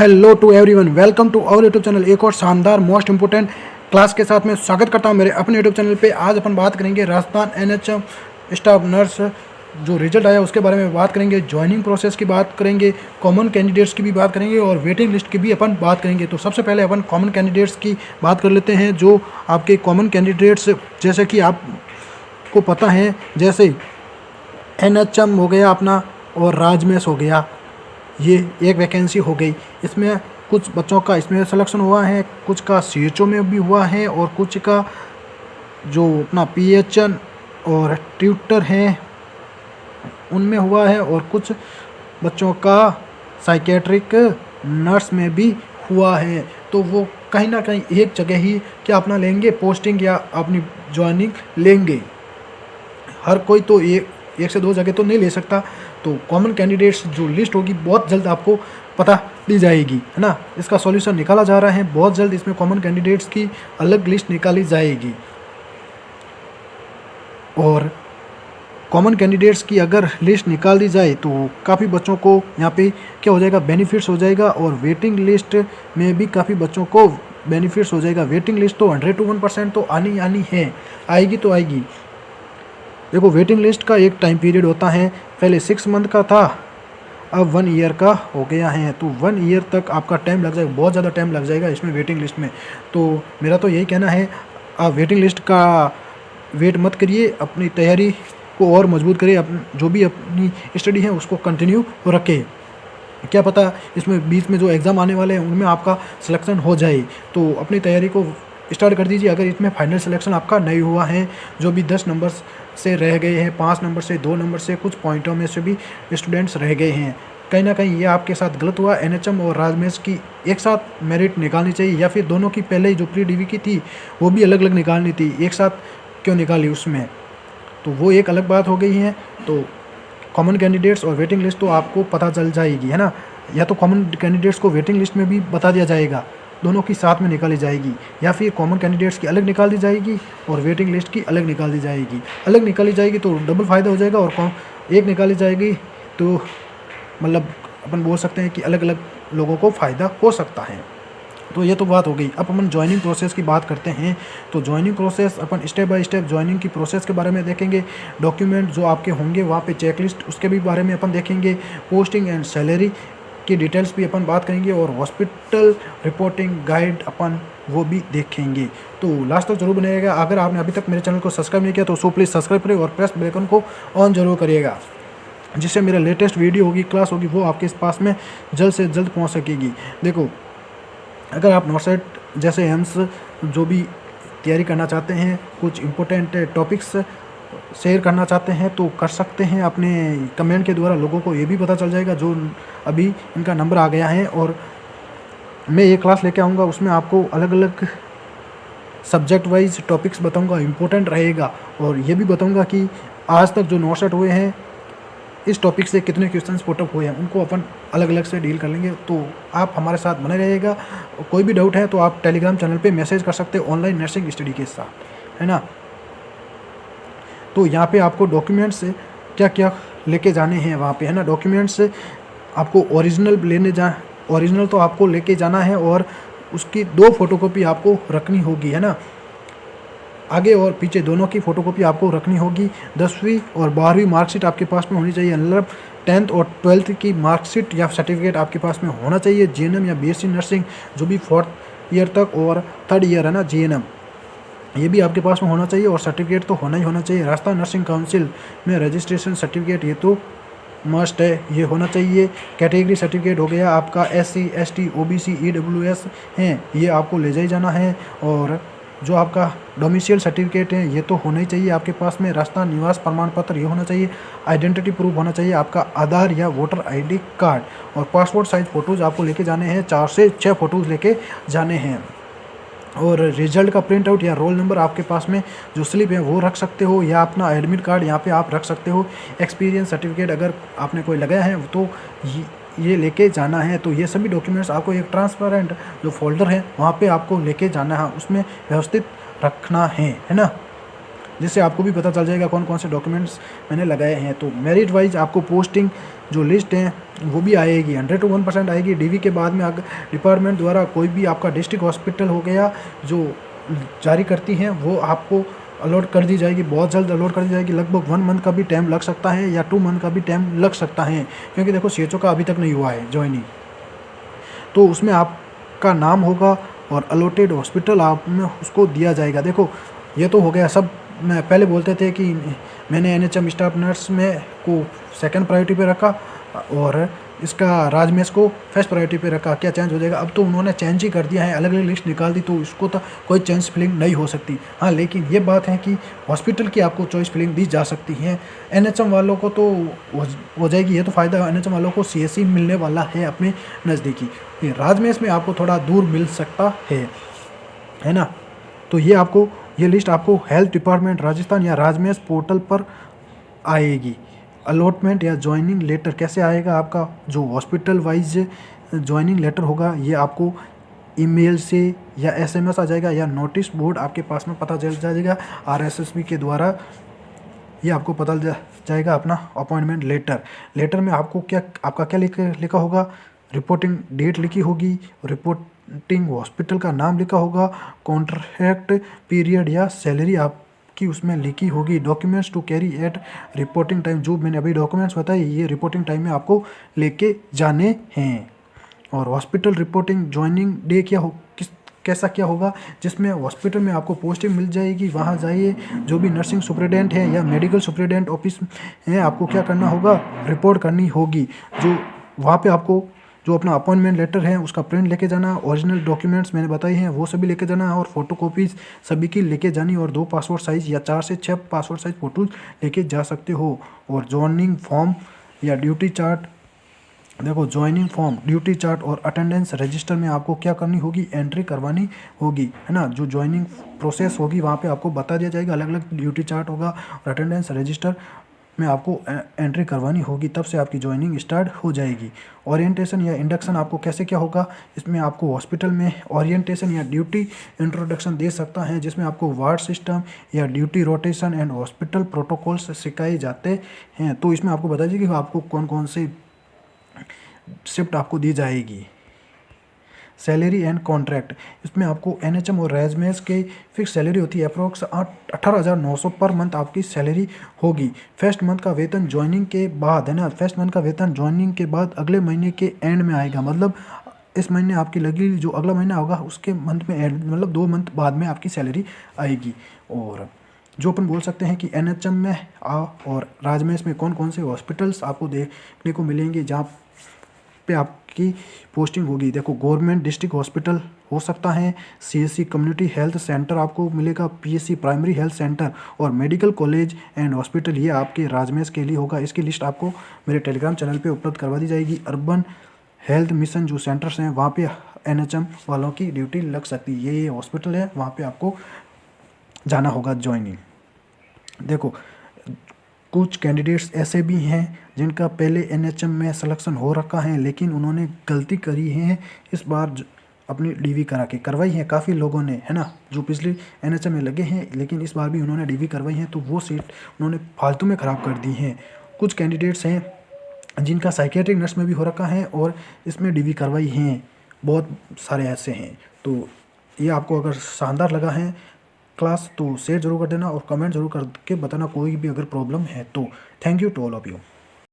Hello to everyone, welcome to our YouTube channel. एक और शानदार मोस्ट इंपोर्टेंट क्लास के साथ मैं स्वागत करता हूं मेरे अपने यूट्यूब चैनल पे। आज अपन बात करेंगे राजस्थान एनएचएम स्टाफ नर्स जो रिजल्ट आया उसके बारे में बात करेंगे, ज्वाइनिंग प्रोसेस की बात करेंगे, कॉमन कैंडिडेट्स की भी बात करेंगे और वेटिंग लिस्ट की भी अपन बात करेंगे। तो सबसे पहले अपन कॉमन कैंडिडेट्स की बात कर लेते हैं। जो आपके कॉमन कैंडिडेट्स जैसे कि आपको पता है, जैसे एनएचएम हो गया अपना और राजमेस हो गया, ये एक वैकेंसी हो गई। इसमें कुछ बच्चों का इसमें सिलेक्शन हुआ है, कुछ का सीएचओ में भी हुआ है और कुछ का जो अपना पीएचएन और ट्यूटर हैं उनमें हुआ है और कुछ बच्चों का साइकेट्रिक नर्स में भी हुआ है। तो वो कहीं ना कहीं एक जगह ही क्या अपना लेंगे पोस्टिंग या अपनी ज्वाइनिंग लेंगे। हर कोई तो एक से दो जगह तो नहीं ले सकता। तो कॉमन कैंडिडेट्स जो लिस्ट होगी बहुत जल्द आपको पता दी जाएगी, है ना। इसका सॉल्यूशन निकाला जा रहा है बहुत जल्द। इसमें कॉमन कैंडिडेट्स की अलग लिस्ट निकाली जाएगी और कॉमन कैंडिडेट्स की अगर लिस्ट निकाल दी जाए तो काफ़ी बच्चों को यहाँ पे क्या हो जाएगा, बेनिफिट्स हो जाएगा। और वेटिंग लिस्ट में भी काफ़ी बच्चों को बेनिफिट्स हो जाएगा। वेटिंग लिस्ट तो 100 to 1% तो आनी है, आएगी तो आएगी। देखो, वेटिंग लिस्ट का एक टाइम पीरियड होता है, पहले 6 मंथ का था, अब 1 ईयर का हो गया है। तो 1 ईयर तक आपका टाइम लग जाएगा, बहुत ज़्यादा टाइम लग जाएगा इसमें वेटिंग लिस्ट में। तो मेरा तो यही कहना है, आप वेटिंग लिस्ट का वेट मत करिए, अपनी तैयारी को और मजबूत करिए, जो भी अपनी स्टडी है उसको कंटिन्यू रखें। क्या पता इसमें बीच में जो एग्ज़ाम आने वाले हैं उनमें आपका सिलेक्शन हो जाए। तो अपनी तैयारी को स्टार्ट कर दीजिए। अगर इसमें फाइनल सिलेक्शन आपका नहीं हुआ है, जो भी 10 नंबर से रह गए हैं, 5 नंबर से, 2 नंबर से, कुछ पॉइंटों में से भी स्टूडेंट्स रह गए हैं, कहीं ना कहीं ये आपके साथ गलत हुआ। एनएचएम और राजमेस की एक साथ मेरिट निकालनी चाहिए, या फिर दोनों की पहले ही जो प्री डीवी की थी वो भी अलग अलग निकालनी थी, एक साथ क्यों निकाली उसमें। तो वो एक अलग बात हो गई है। तो कॉमन कैंडिडेट्स और वेटिंग लिस्ट तो आपको पता चल जाएगी, है ना। या तो कॉमन कैंडिडेट्स को वेटिंग लिस्ट में भी बता दिया जाएगा, दोनों की साथ में निकाली जाएगी, या फिर कॉमन कैंडिडेट्स की अलग निकाल दी जाएगी और वेटिंग लिस्ट की अलग निकाल दी जाएगी। अलग निकाली जाएगी तो डबल फ़ायदा हो जाएगा, और एक निकाली जाएगी तो मतलब अपन बोल सकते हैं कि अलग अलग लोगों को फ़ायदा हो सकता है। तो ये तो बात हो गई। अब अपन ज्वाइनिंग प्रोसेस की बात करते हैं। तो joining process upon step by step joining की प्रोसेस के बारे में देखेंगे। डॉक्यूमेंट जो आपके होंगे वहाँ पे चेकलिस्ट, उसके भी बारे में अपन देखेंगे। पोस्टिंग एंड सैलरी की डिटेल्स भी अपन बात करेंगे और हॉस्पिटल रिपोर्टिंग गाइड अपन वो भी देखेंगे। तो लास्ट तक जरूर बनेगा। अगर आपने अभी तक मेरे चैनल को सब्सक्राइब नहीं किया तो प्लीज़ सब्सक्राइब करें और प्रेस बेल आइकन को ऑन जरूर करिएगा, जिससे मेरा लेटेस्ट वीडियो होगी, क्लास होगी, वो आपके पास में जल्द से जल्द पहुँच सकेगी। देखो, अगर आप नॉर्सेट जैसे एम्स जो भी तैयारी करना चाहते हैं, कुछ इम्पोर्टेंट टॉपिक्स शेयर करना चाहते हैं तो कर सकते हैं अपने कमेंट के द्वारा। लोगों को ये भी पता चल जाएगा जो अभी इनका नंबर आ गया है, और मैं ये क्लास लेके आऊँगा, उसमें आपको अलग अलग सब्जेक्ट वाइज टॉपिक्स बताऊँगा, इम्पोर्टेंट रहेगा। और ये भी बताऊँगा कि आज तक जो नॉर्सेट हुए हैं इस टॉपिक से कितने क्वेश्चंस पुटअप हुए हैं, उनको अपन अलग अलग से डील कर लेंगे। तो आप हमारे साथ बने रहिएगा। कोई भी डाउट है तो आप टेलीग्राम चैनल पे मैसेज कर सकते हैं ऑनलाइन नर्सिंग स्टडी के साथ, है ना। तो यहाँ पे आपको डॉक्यूमेंट्स क्या क्या लेके जाने हैं वहाँ पे, है ना। डॉक्यूमेंट्स आपको ओरिजिनल तो आपको लेके जाना है और उसकी 2 फोटोकॉपी आपको रखनी होगी, है ना। आगे और पीछे दोनों की फ़ोटोकॉपी आपको रखनी होगी। 10वीं और 12वीं मार्कशीट आपके पास में होनी चाहिए। मतलब 10th और 12th की मार्कशीट या सर्टिफिकेट आपके पास में होना चाहिए। जीएनएम या बीएससी नर्सिंग जो भी 4th ईयर तक और 3rd ईयर, है ना, जीएनएम, ये भी आपके पास में होना चाहिए। और सर्टिफिकेट तो होना ही होना चाहिए। राजस्थान नर्सिंग काउंसिल में रजिस्ट्रेशन सर्टिफिकेट ये तो मस्ट है, ये होना चाहिए। कैटेगरी सर्टिफिकेट हो गया आपका, SC ST OBC EWS हैं, ये आपको ले जाए जाना है। और जो आपका डोमिसाइल सर्टिफिकेट है ये तो होना ही चाहिए आपके पास में। राजस्थान निवास प्रमाण पत्र ये होना चाहिए। आइडेंटिटी प्रूफ होना चाहिए आपका, आधार या वोटर ID कार्ड। और पासपोर्ट साइज फ़ोटोज़ आपको लेके जाने हैं, 4 से 6 फ़ोटोज़ लेके जाने हैं। और रिजल्ट का प्रिंट आउट या रोल नंबर आपके पास में जो स्लिप है वो रख सकते हो, या अपना एडमिट कार्ड यहाँ पे आप रख सकते हो। एक्सपीरियंस सर्टिफिकेट अगर आपने कोई लगाया है तो ये लेके जाना है। तो ये सभी डॉक्यूमेंट्स आपको एक ट्रांसपेरेंट जो फोल्डर है वहाँ पे आपको लेके जाना है, उसमें व्यवस्थित रखना है ना, जिससे आपको भी पता चल जाएगा कौन कौन से डॉक्यूमेंट्स मैंने लगाए हैं। तो मेरिट वाइज आपको पोस्टिंग जो लिस्ट है वो भी आएगी, 100 to 1% आएगी डीवी के बाद में। अगर डिपार्टमेंट द्वारा कोई भी आपका डिस्ट्रिक्ट हॉस्पिटल हो गया जो जारी करती हैं वो आपको अलॉट कर दी जाएगी, बहुत जल्द अलॉट कर दी जाएगी। लगभग 1 मंथ का भी टाइम लग सकता है या 2 मंथ का भी टाइम लग सकता है, क्योंकि देखो सीएचओ का अभी तक नहीं हुआ है ज्वाइनिंग। तो उसमें आपका नाम होगा और अलॉटेड हॉस्पिटल आप में उसको दिया जाएगा। देखो ये तो हो गया सब। मैं पहले बोलते थे कि मैंने एनएचएम स्टाफ नर्स में को सेकंड प्रायोरिटी पे रखा और इसका राजमेश को फर्स्ट प्रायोरिटी पे रखा, क्या चेंज हो जाएगा? अब तो उन्होंने चेंज ही कर दिया है, अलग अलग लिस्ट निकाल दी, तो इसको तो कोई चॉइस फिलिंग नहीं हो सकती। हाँ, लेकिन ये बात है कि हॉस्पिटल की आपको चॉइस फिलिंग दी जा सकती है। एनएचएम वालों को तो हो जाएगी, ये तो फ़ायदा एनएचएम वालों को सीएससी मिलने वाला है अपने नज़दीकी। ये राजमेश में आपको थोड़ा दूर मिल सकता है ना। तो ये लिस्ट आपको हेल्थ डिपार्टमेंट राजस्थान या राजमेश पोर्टल पर आएगी। अलॉटमेंट या ज्वाइनिंग लेटर कैसे आएगा? आपका जो हॉस्पिटल वाइज ज्वाइनिंग लेटर होगा ये आपको ईमेल से या एसएमएस आ जाएगा या नोटिस बोर्ड आपके पास में पता चल जाएगा आरएसएसबी के द्वारा। ये आपको पता जाएगा अपना अपॉइंटमेंट लेटर में आपका क्या लिखा होगा? रिपोर्टिंग डेट लिखी होगी, रिपोर्टिंग हॉस्पिटल का नाम लिखा होगा, कॉन्ट्रैक्ट पीरियड या सैलरी आपकी उसमें लिखी होगी। Documents to carry at reporting time, जो मैंने अभी डॉक्यूमेंट्स बताए ये रिपोर्टिंग टाइम में आपको लेके जाने हैं। और हॉस्पिटल रिपोर्टिंग ज्वाइनिंग डे कैसा क्या होगा? जिसमें हॉस्पिटल में आपको पोस्टिंग मिल जाएगी, वहाँ जाइए, जो भी नर्सिंग सुपरिटेंडेंट है या मेडिकल सुपरिटेंडेंट ऑफिस है आपको क्या करना होगा? रिपोर्ट करनी होगी। जो वहाँ पे आपको जो अपना अपॉइंटमेंट लेटर है उसका प्रिंट लेके जाना, ओरिजिनल डॉक्यूमेंट्स मैंने बताए हैं वो सभी लेके जाना और फोटोकॉपीज सभी की लेके जानी, और 2 पासपोर्ट साइज़ या 4 से 6 पासपोर्ट साइज़ फ़ोटो लेके जा सकते हो। और ज्वाइनिंग फॉर्म या ड्यूटी चार्ट, देखो ज्वाइनिंग फॉर्म, ड्यूटी चार्ट और अटेंडेंस रजिस्टर में आपको क्या करनी होगी? एंट्री करवानी होगी, है ना। जो ज्वाइनिंग प्रोसेस होगी वहाँ पे आपको बता दिया जाएगा, अलग अलग ड्यूटी चार्ट होगा और अटेंडेंस रजिस्टर में आपको एंट्री करवानी होगी, तब से आपकी ज्वाइनिंग स्टार्ट हो जाएगी। ओरिएंटेशन या इंडक्शन आपको कैसे क्या होगा? इसमें आपको हॉस्पिटल में ओरिएंटेशन या ड्यूटी इंट्रोडक्शन दे सकता है, जिसमें आपको वार्ड सिस्टम या duty rotation and hospital protocols सिखाए जाते हैं। तो इसमें आपको बता दीजिए कि आपको कौन कौन से शिफ्ट आपको दी जाएगी। सैलरी एंड कॉन्ट्रैक्ट, इसमें आपको एनएचएम और राजमेश के फिक्स सैलरी होती है, अप्रोक्स 18,900 पर मंथ आपकी सैलरी होगी। फर्स्ट मंथ का वेतन ज्वाइनिंग के बाद, है ना, फर्स्ट मंथ का वेतन ज्वाइनिंग के बाद अगले महीने के एंड में आएगा। मतलब इस महीने आपकी लगी, जो अगला महीना होगा उसके मंथ में एंड, मतलब 2 मंथ बाद में आपकी सैलरी आएगी। और जो अपन बोल सकते हैं कि एनएचएम में और राजमेश में कौन कौन से हॉस्पिटल्स आपको देखने को मिलेंगे जहाँ पे आपकी पोस्टिंग होगी। देखो गवर्नमेंट डिस्ट्रिक्ट हॉस्पिटल हो सकता है, सीएससी कम्युनिटी हेल्थ सेंटर आपको मिलेगा, पीएससी प्राइमरी हेल्थ सेंटर और मेडिकल कॉलेज एंड हॉस्पिटल, ये आपके राजमेश के लिए होगा। इसकी लिस्ट आपको मेरे टेलीग्राम चैनल पे उपलब्ध करवा दी जाएगी। अर्बन हेल्थ मिशन जो सेंटर्स हैं वहाँ पे एनएचएम वालों की ड्यूटी लग सकती है। ये हॉस्पिटल है, वहाँ पे आपको जाना होगा ज्वाइनिंग। देखो कुछ कैंडिडेट्स ऐसे भी हैं जिनका पहले एनएचएम में सिलेक्शन हो रखा है, लेकिन उन्होंने गलती करी है इस बार अपनी डीवी करवाई है काफ़ी लोगों ने, है ना, जो पिछले एनएचएम में लगे हैं, लेकिन इस बार भी उन्होंने डीवी करवाई है, तो वो सीट उन्होंने फालतू में ख़राब कर दी है। कुछ कैंडिडेट्स हैं जिनका साइकेट्रिक नर्स में भी हो रखा है और इसमें डीवी करवाई हैं, बहुत सारे ऐसे हैं। तो ये आपको अगर शानदार लगा है क्लास तो शेयर जरूर कर देना और कमेंट जरूर करके बताना कोई भी अगर प्रॉब्लम है तो। Thank you to all of you.